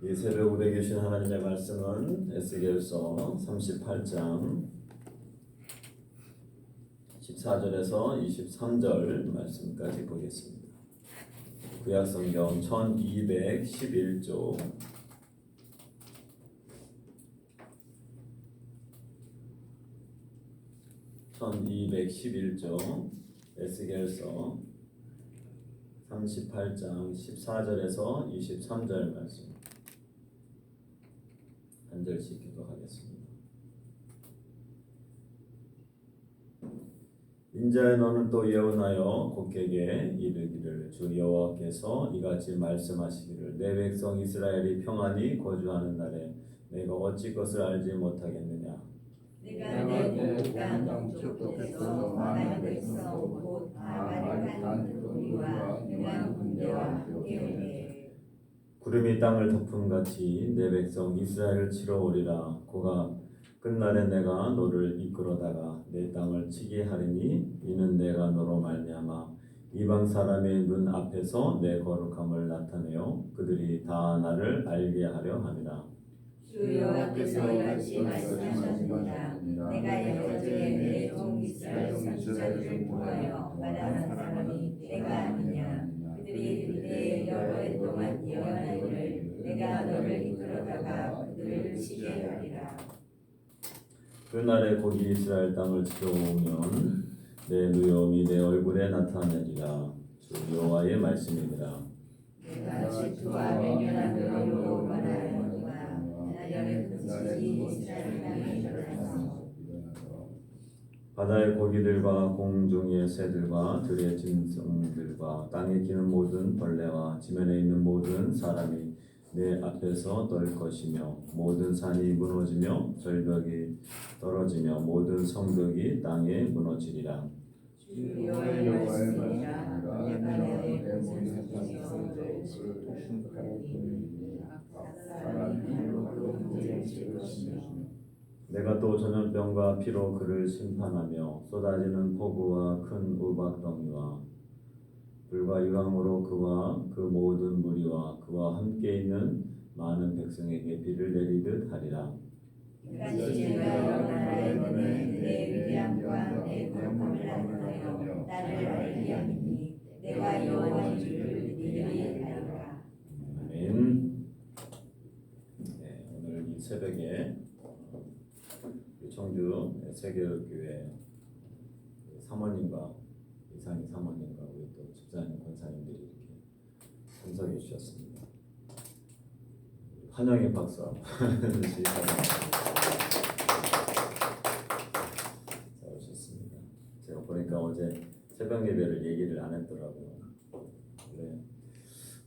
이 새벽 우리에게 주신 하나님의 말씀은 에스겔서 38장 14절에서 23절 말씀까지 보겠습니다. 구약성경 1211쪽 1211쪽 에스겔서 38장 14절에서 23절 말씀 한 절씩 교독하겠습니다. 인자야 너는 또 예언하여 곡에게 이르기를 주 여호와께서 이같이 말씀하시기를 내 백성 이스라엘이 평안히 거주하는 날에 내가 어찌 것을 알지 못하겠느냐. 내가 내 땅 족속에서 많은 백성 곧 아말렉한 우리와 능한 군대와 함께 오니 구름이 땅을 덮음같이 내 백성 이스라엘을 치러 오리라. 그가 끝날에 내가 너를 이끌어다가 내 땅을 치게 하리니 이는 내가 너로 말미암아 이방 사람의 눈 앞에서 내 거룩함을 나타내어 그들이 다 나를 알게 하려 함이라. 주 여호와께서 이같이 말씀하셨느니라. 내가 여호와의 내 종 이스라엘 선지자들을 보하여 말하는 사람이 내가 아니냐. 그들이 그때 여러 해 동안 예언하기를 내가 너를 이끌어다가 그들을 치게 하리라. 그날에 거기 이스라엘 땅을 치러 오면 내 누여움이 내 얼굴에 나타나리라. 주 여호와의 말씀이니라. 내가 질투와 맹렬함으로 원하노니와 나열의 끝이 이스라엘 땅에 일어나서 바다의 고기들과 공중의 새들과 들의 짐승들과 땅에 기는 모든 벌레와 지면에 있는 모든 사람이 내 앞에서 떨 것이며 모든 산이 무너지며 절벽이 떨어지며 모든 성벽이 땅에 무너지리라. 주 여호와의 말씀이라. 내가 내 곳을 지키며 심판하리니 각 사람이 칼로 문제를 칠 것이며 내가 또 전염병과 피로 그를 심판하며 쏟아지는 폭우와 큰 우박덩이와 불과 유황으로 그와 그 모든 무리와 그와 함께 있는 많은 백성에게 비를 내리듯 하리라. 이같이 내가 나라의 눈에 내 위대함과 내 거룩함을 나타내어 나를 알게 하리니 내가 여호와인 줄을 그들이 알리라. 아멘. 네, 오늘 이 새벽에 청주 세계교회 사모님과 이상희 사모님과 우리 또 집사님 권사님들이 이렇게 참석해 주셨습니다. 환영의 박수 잘 오셨습니다. 제가 보니까 어제 새벽 예배를 얘기를 안 했더라고요. 원래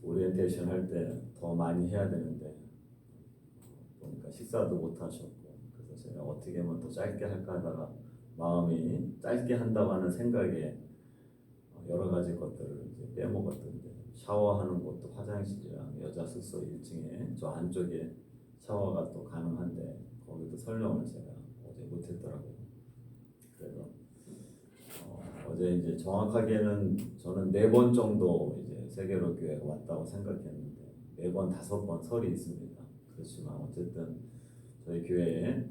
오리엔테이션 할 때 더 많이 해야 되는데 보니까 식사도 못 하셨고 그래서 제가 어떻게 하면 더 짧게 할까 하다가 마음이 짧게 한다고 하는 생각에 여러 가지 것들을 이제 빼먹었던데 샤워하는 곳도 화장실이랑 여자 숙소 1층에 저 안쪽에 샤워가 또 가능한데 거기도 설명을 제가 어제 못했더라고요. 그래서 어제 이제 정확하게는 저는 4번 정도 이제 세계로 교회가 왔다고 생각했는데 매번 5번 설이 있습니다. 그렇지만 어쨌든 저희 교회에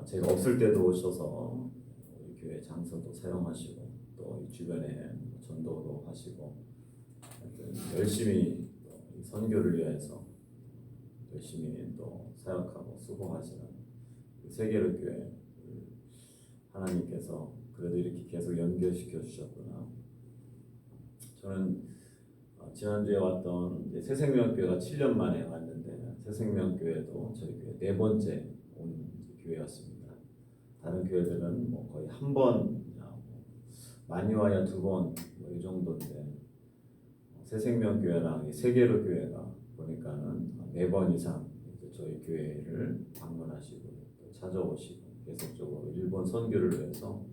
제가 없을 때도 오셔서 우리 교회 장소도 사용하시고 또 이 주변에 전도도 하시고 열심히 선교를 위해서 열심히 또 사역하고 수고하시는 세계로 교회 하나님께서 그래도 이렇게 계속 연결시켜 주셨구나. 저는 지난주에 왔던 새생명교회가 7년 만에 왔는데 새생명교회도 저희 교회 4번째 온 교회였습니다. 다른 교회들은 뭐 거의 한 번, 많이 와야 2번 이 정도인데 새생명교회랑 세계로 교회가 보니까는 4번 이상 저희 교회를 방문하시고 또 찾아오시고 계속적으로 일본 선교를 위해서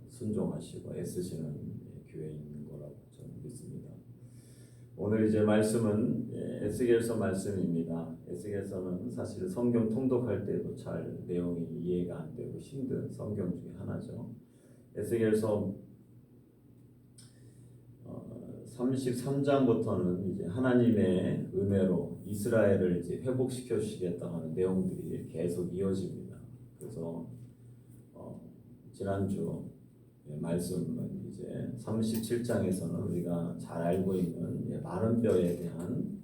순종하시고 애쓰시는 교회인 거라고 저는 믿습니다. 오늘 이제 말씀은 에스겔서 말씀입니다. 에스겔서는 사실 성경 통독할 때도 잘 내용이 이해가 안 되고 힘든 성경 중에 하나죠. 에스겔서 33장부터는 이제 하나님의 은혜로 이스라엘을 이제 회복시켜 주시겠다는 내용들이 계속 이어집니다. 그래서 지난주 말씀은 이제 37장에서는 우리가 잘 알고 있는 마른 뼈에 대한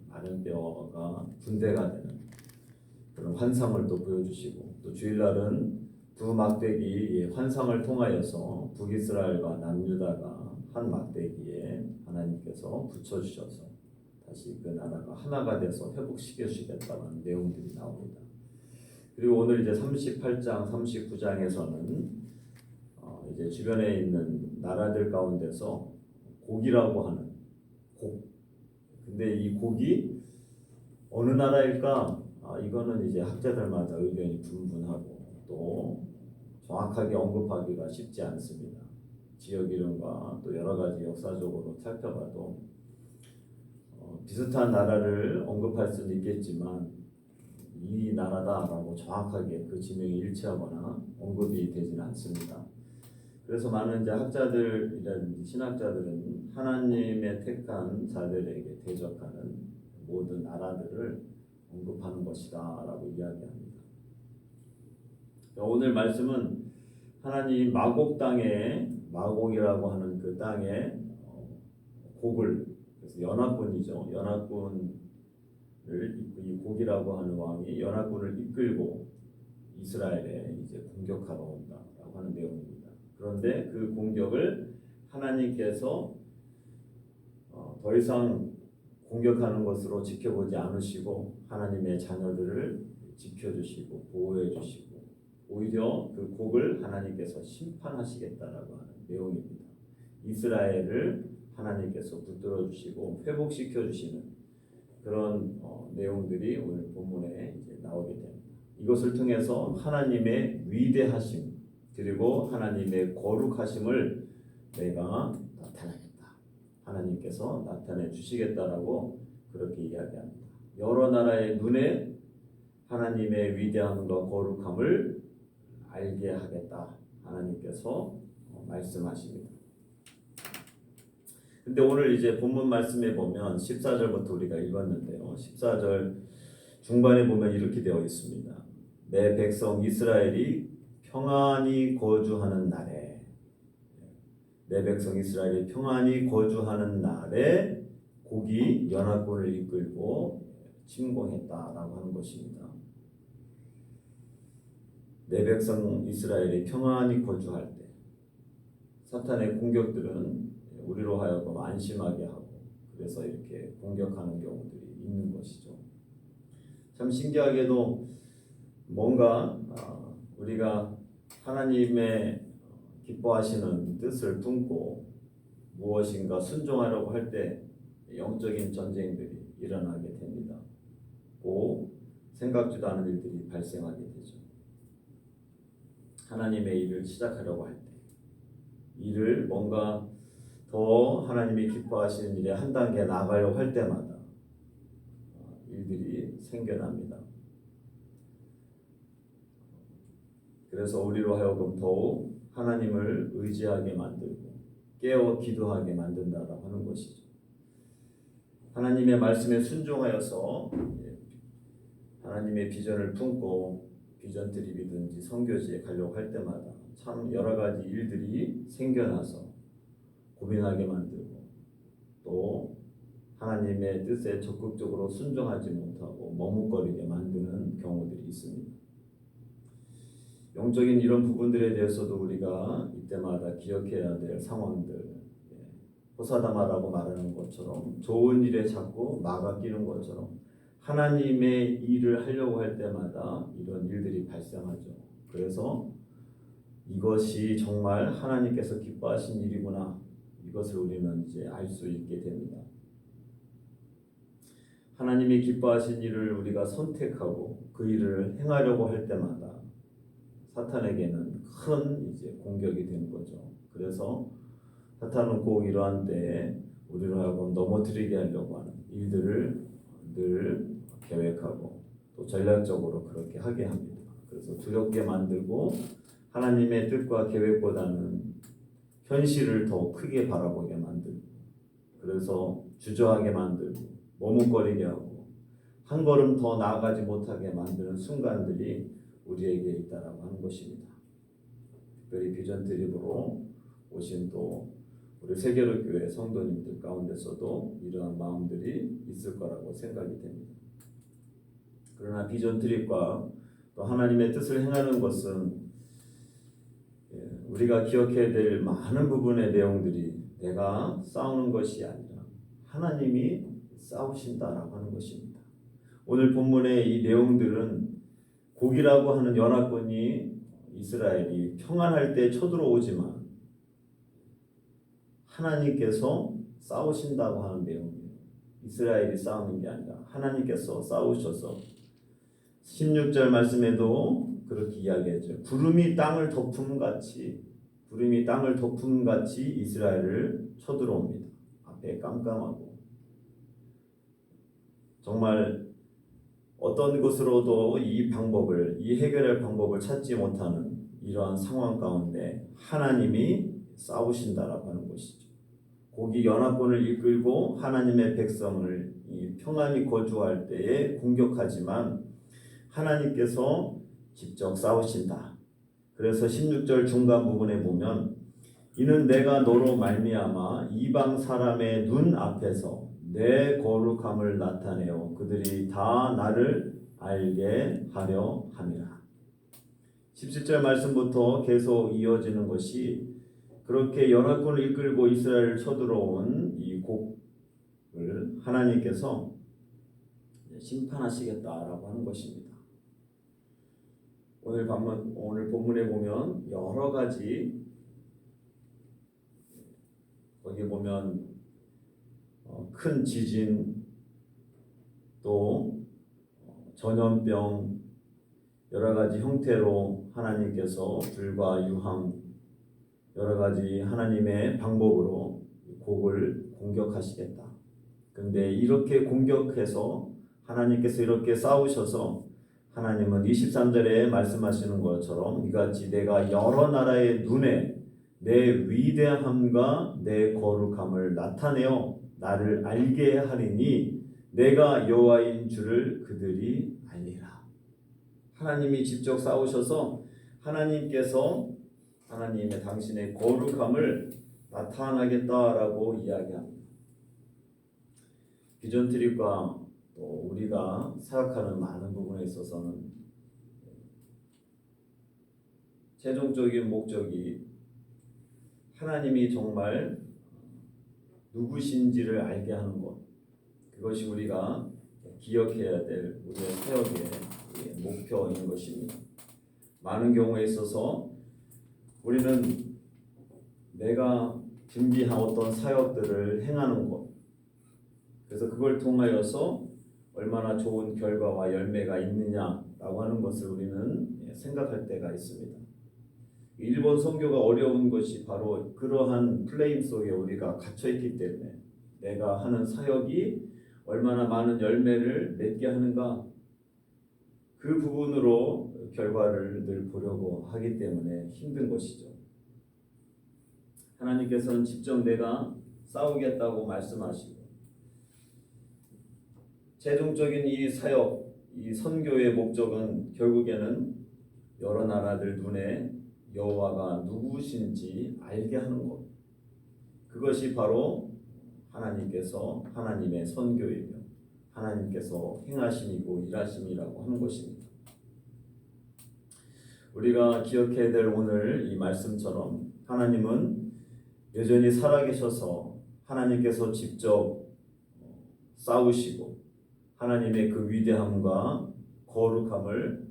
마른 뼈가 분대가 되는 그런 환상을 또 보여주시고, 또 주일날은 두 막대기 환상을 통하여서 북이스라엘과 남유다가 한 막대기에 하나님께서 붙여주셔서 다시 그 나라가 하나가 돼서 회복시켜 주시겠다는 내용들이 나옵니다. 그리고 오늘 이제 38장, 39장에서는 이제 주변에 있는 나라들 가운데서 곡이라고 하는 곡. 근데 이 곡이 어느 나라일까? 이거는 이제 학자들마다 의견이 분분하고 또 정확하게 언급하기가 쉽지 않습니다. 지역 이름과 또 여러 가지 역사적으로 살펴봐도 비슷한 나라를 언급할 수는 있겠지만 이 나라다라고 정확하게 그 지명이 일치하거나 언급이 되지는 않습니다. 그래서 많은 이제 학자들이라든지 신학자들은 하나님의 택한 자들에게 대적하는 모든 나라들을 언급하는 것이다라고 이야기합니다. 오늘 말씀은 하나님 마곡 땅에, 마곡이라고 하는 그 땅에 곡을, 그래서 연합군이죠. 연합군을 이 곡이라고 하는 왕이 연합군을 이끌고 이스라엘에 이제 공격하러 온다라고 하는 내용입니다. 그런데 그 공격을 하나님께서 더 이상 공격하는 것으로 지켜보지 않으시고 하나님의 자녀들을 지켜주시고 보호해주시고 오히려 그 곡을 하나님께서 심판하시겠다라고 하는 내용입니다. 이스라엘을 하나님께서 붙들어주시고 회복시켜주시는 그런 내용들이 오늘 본문에 이제 나오게 됩니다. 이것을 통해서 하나님의 위대하심 그리고 하나님의 거룩하심을 내가 나타내겠다. 하나님께서 나타내 주시겠다라고 그렇게 이야기합니다. 여러 나라의 눈에 하나님의 위대함과 거룩함을 알게 하겠다. 하나님께서 말씀하십니다. 근데 오늘 이제 본문 말씀에 보면 14절부터 우리가 읽었는데요. 14절 중반에 보면 이렇게 되어 있습니다. 내 백성 이스라엘이 평안히 거주하는 날에, 내 백성 이스라엘이 평안히 거주하는 날에 곡이 연합군을 이끌고 침공했다라고 하는 것입니다. 내 백성 이스라엘이 평안히 거주할 때 사탄의 공격들은 우리로 하여금 안심하게 하고 그래서 이렇게 공격하는 경우들이 있는 것이죠. 참 신기하게도 뭔가 우리가 하나님의 기뻐하시는 뜻을 품고 무엇인가 순종하려고 할 때 영적인 전쟁들이 일어나게 됩니다. 고 생각지도 않은 일들이 발생하게 되죠. 하나님의 일을 시작하려고 할 때 일을 뭔가 더 하나님이 기뻐하시는 일에 한 단계 나아가려고 할 때마다 일들이 생겨납니다. 그래서 우리로 하여금 더욱 하나님을 의지하게 만들고 깨어 기도하게 만든다라고 하는 것이죠. 하나님의 말씀에 순종하여서 하나님의 비전을 품고 비전 트립이든지 선교지에 가려고 할 때마다 참 여러 가지 일들이 생겨나서 고민하게 만들고 또 하나님의 뜻에 적극적으로 순종하지 못하고 머뭇거리게 만드는 경우들이 있습니다. 영적인 이런 부분들에 대해서도 우리가 이때마다 기억해야 될 상황들, 호사다마라고 말하는 것처럼 좋은 일에 자꾸 막아 끼는 것처럼 하나님의 일을 하려고 할 때마다 이런 일들이 발생하죠. 그래서 이것이 정말 하나님께서 기뻐하신 일이구나. 이것을 우리는 이제 알 수 있게 됩니다. 하나님이 기뻐하신 일을 우리가 선택하고 그 일을 행하려고 할 때마다 사탄에게는 큰 이제 공격이 되는 거죠. 그래서 사탄은 꼭 이러한 때에 우리로 하여금 넘어뜨리게 하려고 하는 일들을 늘 계획하고 또 전략적으로 그렇게 하게 합니다. 그래서 두렵게 만들고 하나님의 뜻과 계획보다는 현실을 더 크게 바라보게 만들고 그래서 주저하게 만들고 머뭇거리게 하고 한 걸음 더 나아가지 못하게 만드는 순간들이 우리에게 있다라고 하는 것입니다. 특별히 비전 드립으로 오신 또 우리 세계로 교회 성도님들 가운데서도 이러한 마음들이 있을 거라고 생각이 됩니다. 그러나 비전 드립과 또 하나님의 뜻을 행하는 것은 우리가 기억해야 될 많은 부분의 내용들이 내가 싸우는 것이 아니라 하나님이 싸우신다라고 하는 것입니다. 오늘 본문의 이 내용들은 곡이라고 하는 연합군이 이스라엘이 평안할 때 쳐들어오지만 하나님께서 싸우신다고 하는 내용이에요. 이스라엘이 싸우는 게 아니라 하나님께서 싸우셔서 16절 말씀에도 그렇게 이야기했죠. 구름이 땅을 덮음같이 이스라엘을 쳐들어옵니다. 앞에 깜깜하고 정말 어떤 것으로도 이 해결할 방법을 찾지 못하는 이러한 상황 가운데 하나님이 싸우신다라고 하는 것이죠. 고기 연합군을 이끌고 하나님의 백성을 평안히 거주할 때에 공격하지만 하나님께서 직접 싸우신다. 그래서 16절 중간 부분에 보면 이는 내가 너로 말미암아 이방 사람의 눈 앞에서 내 거룩함을 나타내어 그들이 다 나를 알게 하려 함이라. 17절 말씀부터 계속 이어지는 것이 그렇게 연합군을 이끌고 이스라엘을 쳐들어온 이 곡을 하나님께서 심판하시겠다라고 하는 것입니다. 오늘 본문에 보면 여러 가지 거기 보면 큰 지진 또 전염병 여러 가지 형태로 하나님께서 불과 유황 여러 가지 하나님의 방법으로 곡을 공격하시겠다. 근데 이렇게 공격해서 하나님께서 이렇게 싸우셔서 하나님은 23절에 말씀하시는 것처럼 이같이 내가 여러 나라의 눈에 내 위대함과 내 거룩함을 나타내어 나를 알게 하리니 내가 여호와인 줄을 그들이 알리라. 하나님이 직접 싸우셔서 하나님께서 하나님의 당신의 거룩함을 나타나겠다라고 이야기합니다. 비전 트립과 또 우리가 생각하는 많은 부분에 있어서는 최종적인 목적이 하나님이 정말 누구신지를 알게 하는 것, 그것이 우리가 기억해야 될 우리의 사역의 목표인 것입니다. 많은 경우에 있어서 우리는 내가 준비한 어떤 사역들을 행하는 것, 그래서 그걸 통하여서 얼마나 좋은 결과와 열매가 있느냐라고 하는 것을 우리는 생각할 때가 있습니다. 일본 선교가 어려운 것이 바로 그러한 플레임 속에 우리가 갇혀있기 때문에 내가 하는 사역이 얼마나 많은 열매를 맺게 하는가 그 부분으로 결과를 늘 보려고 하기 때문에 힘든 것이죠. 하나님께서는 직접 내가 싸우겠다고 말씀하시고 최종적인 이 사역, 이 선교의 목적은 결국에는 여러 나라들 눈에 여호와가 누구신지 알게 하는 것. 그것이 바로 하나님께서 하나님의 선교이며 하나님께서 행하심이고 일하심이라고 하는 것입니다. 우리가 기억해야 될 오늘 이 말씀처럼 하나님은 여전히 살아계셔서 하나님께서 직접 싸우시고 하나님의 그 위대함과 거룩함을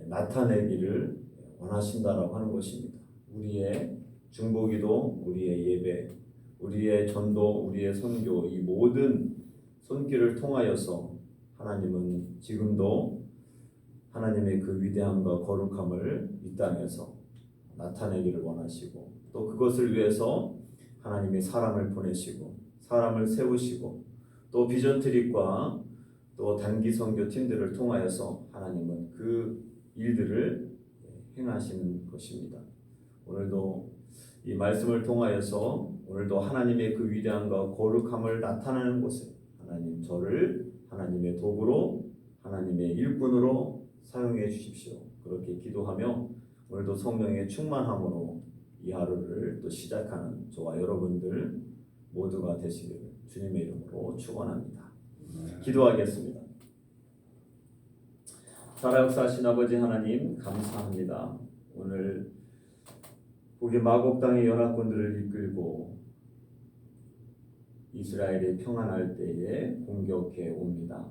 나타내기를 원하신다라고 하는 것입니다. 우리의 중보기도, 우리의 예배, 우리의 전도, 우리의 선교 이 모든 손길을 통하여서 하나님은 지금도 하나님의 그 위대함과 거룩함을 이 땅에서 나타내기를 원하시고 또 그것을 위해서 하나님이 사람을 보내시고 사람을 세우시고 또 비전 트립과 또 단기 선교 팀들을 통하여서 하나님은 그 일들을 행하시는 것입니다. 오늘도 이 말씀을 통하여서 오늘도 하나님의 그 위대함과 거룩함을 나타내는 곳에 저를 하나님의 도구로 하나님의 일꾼으로 사용해 주십시오. 그렇게 기도하며 오늘도 성령의 충만함으로 이 하루를 또 시작하는 저와 여러분들 모두가 되시기를 주님의 이름으로 축원합니다. 기도하겠습니다. 살아역사하신 아버지 하나님 감사합니다. 오늘 북의 마곡 땅의 연합군들을 이끌고 이스라엘이 평안할 때에 공격해 옵니다.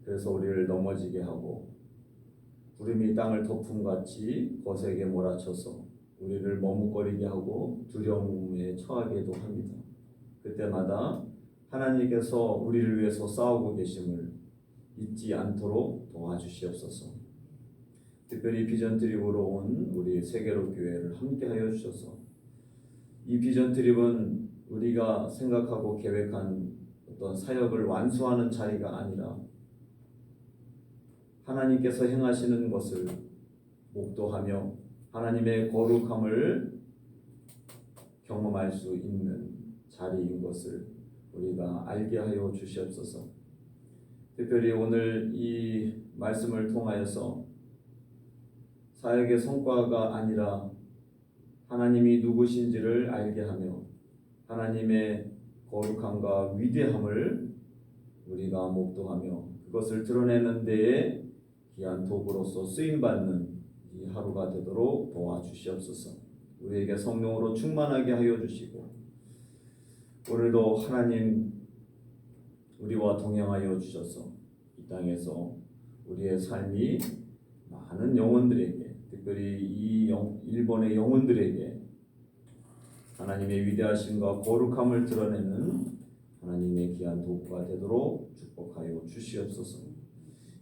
그래서 우리를 넘어지게 하고 구름이 땅을 덮음같이 거세게 몰아쳐서 우리를 머뭇거리게 하고 두려움에 처하게도 합니다. 그때마다 하나님께서 우리를 위해서 싸우고 계심을 잊지 않도록 도와주시옵소서. 특별히 비전 트립으로 온 우리 세계로 교회를 함께하여 주셔서 이 비전 트립은 우리가 생각하고 계획한 어떤 사역을 완수하는 자리가 아니라 하나님께서 행하시는 것을 목도하며 하나님의 거룩함을 경험할 수 있는 자리인 것을 우리가 알게 하여 주시옵소서. 특별히 오늘 이 말씀을 통하여서 사역의 성과가 아니라 하나님이 누구신지를 알게 하며 하나님의 거룩함과 위대함을 우리가 목도하며 그것을 드러내는 데에 귀한 도구로서 쓰임받는 이 하루가 되도록 도와주시옵소서. 우리에게 성령으로 충만하게 하여 주시고 오늘도 하나님 우리와 동행하여 주셔서 이 땅에서 우리의 삶이 많은 영혼들에게 특별히 이 일본의 영혼들에게 하나님의 위대하심과 거룩함을 드러내는 하나님의 귀한 도구가 되도록 축복하여 주시옵소서.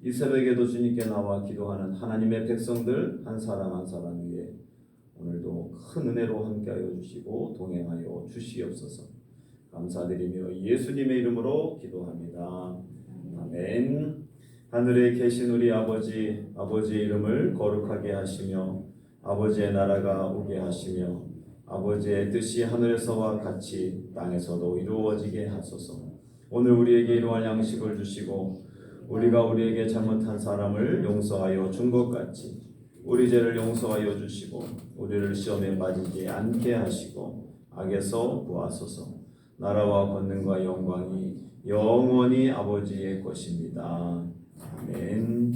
이 새벽에도 주님께 나와 기도하는 하나님의 백성들 한 사람 한 사람 위에 오늘도 큰 은혜로 함께하여 주시고 동행하여 주시옵소서. 감사드리며 예수님의 이름으로 기도합니다. 아멘. 하늘에 계신 우리 아버지, 아버지의 이름을 거룩하게 하시며 아버지의 나라가 오게 하시며 아버지의 뜻이 하늘에서와 같이 땅에서도 이루어지게 하소서. 오늘 우리에게 이러한 양식을 주시고 우리가 우리에게 잘못한 사람을 용서하여 준 것 같이 우리 죄를 용서하여 주시고 우리를 시험에 빠지지 않게 하시고 악에서 구하소서. 나라와 권능과 영광이 영원히 아버지의 것입니다. 아멘.